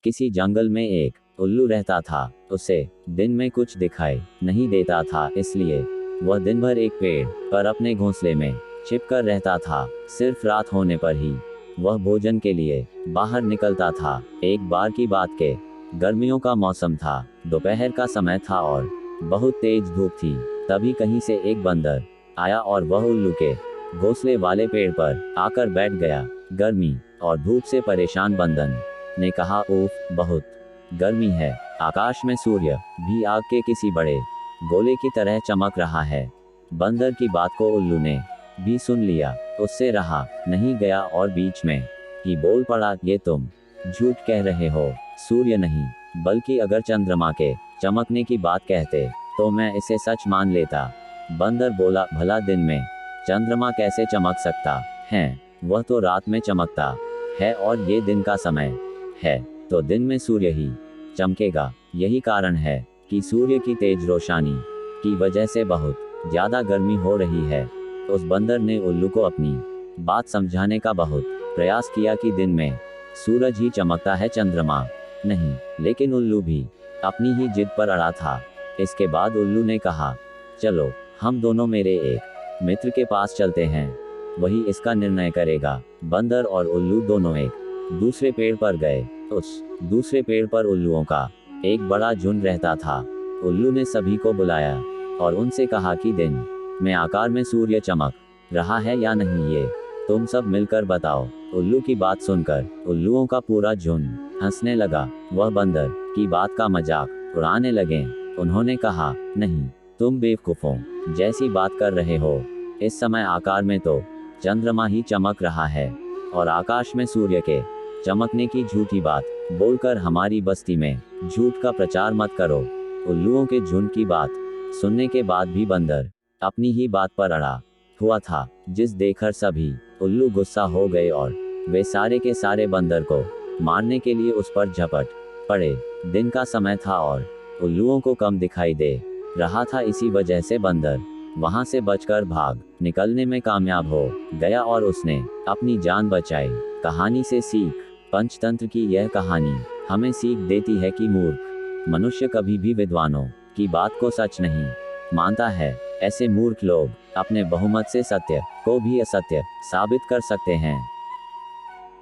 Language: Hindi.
किसी जंगल में एक उल्लू रहता था। उसे दिन में कुछ दिखाई नहीं देता था, इसलिए वह दिन भर एक पेड़ पर अपने घोंसले में छिपकर रहता था। सिर्फ रात होने पर ही वह भोजन के लिए बाहर निकलता था। एक बार की बात के गर्मियों का मौसम था। दोपहर का समय था और बहुत तेज धूप थी। तभी कहीं से एक बंदर आया और वह उल्लू के घोंसले वाले पेड़ पर आकर बैठ गया। गर्मी और धूप से परेशान बंदर ने कहा, उफ, बहुत गर्मी है। आकाश में सूर्य भी आग के किसी बड़े गोले की तरह चमक रहा है। बंदर की बात को उल्लू ने भी सुन लिया। उससे रहा नहीं गया और बीच में ही बोल पड़ा, ये तुम झूठ कह रहे हो। सूर्य नहीं, बल्कि अगर चंद्रमा के चमकने की बात कहते तो मैं इसे सच मान लेता। बंदर बोला, भला दिन में चंद्रमा कैसे चमक सकता है? वह तो रात में चमकता है और ये दिन का समय है, तो दिन में सूर्य ही चमकेगा। यही कारण है कि सूर्य की तेज रोशनी की वजह से बहुत ज्यादा गर्मी हो रही है। उस बंदर ने उल्लू को अपनी बात समझाने का बहुत प्रयास किया कि दिन में सूरज ही चमकता है, चंद्रमा नहीं। लेकिन उल्लू भी अपनी ही जिद पर अड़ा था। इसके बाद उल्लू ने कहा, चलो हम दोनों मेरे एक मित्र के पास चलते हैं, वही इसका निर्णय करेगा। बंदर और उल्लू दोनों एक दूसरे पेड़ पर गए। उस दूसरे पेड़ पर उल्लुओं का एक बड़ा झुंड रहता था। उल्लू ने सभी को बुलाया और उनसे कहा कि दिन में आकार में सूर्य चमक रहा है या नहीं, ये तुम सब मिलकर बताओ। उल्लू की बात सुनकर उल्लुओं का पूरा झुंड हंसने लगा। वह बंदर की बात का मजाक उड़ाने लगे। उन्होंने कहा, नहीं, तुम बेवकूफों जैसी बात कर रहे हो। इस समय आकार में तो चंद्रमा ही चमक रहा है और आकाश में सूर्य के चमकने की झूठी बात बोलकर हमारी बस्ती में झूठ का प्रचार मत करो। उल्लुओं के झुंड की बात सुनने के बाद भी बंदर अपनी ही बात पर अड़ा हुआ था, जिस देखकर सभी उल्लू गुस्सा हो गए और वे सारे के सारे बंदर को मारने के लिए उस पर झपट पड़े। दिन का समय था और उल्लुओं को कम दिखाई दे रहा था, इसी वजह से बंदर वहां से बचकर भाग निकलने में कामयाब हो गया और उसने अपनी जान बचाई। कहानी से सीख। पंचतंत्र की यह कहानी हमें सीख देती है कि मूर्ख मनुष्य कभी भी विद्वानों की बात को सच नहीं मानता है। ऐसे मूर्ख लोग अपने बहुमत से सत्य को भी असत्य साबित कर सकते हैं।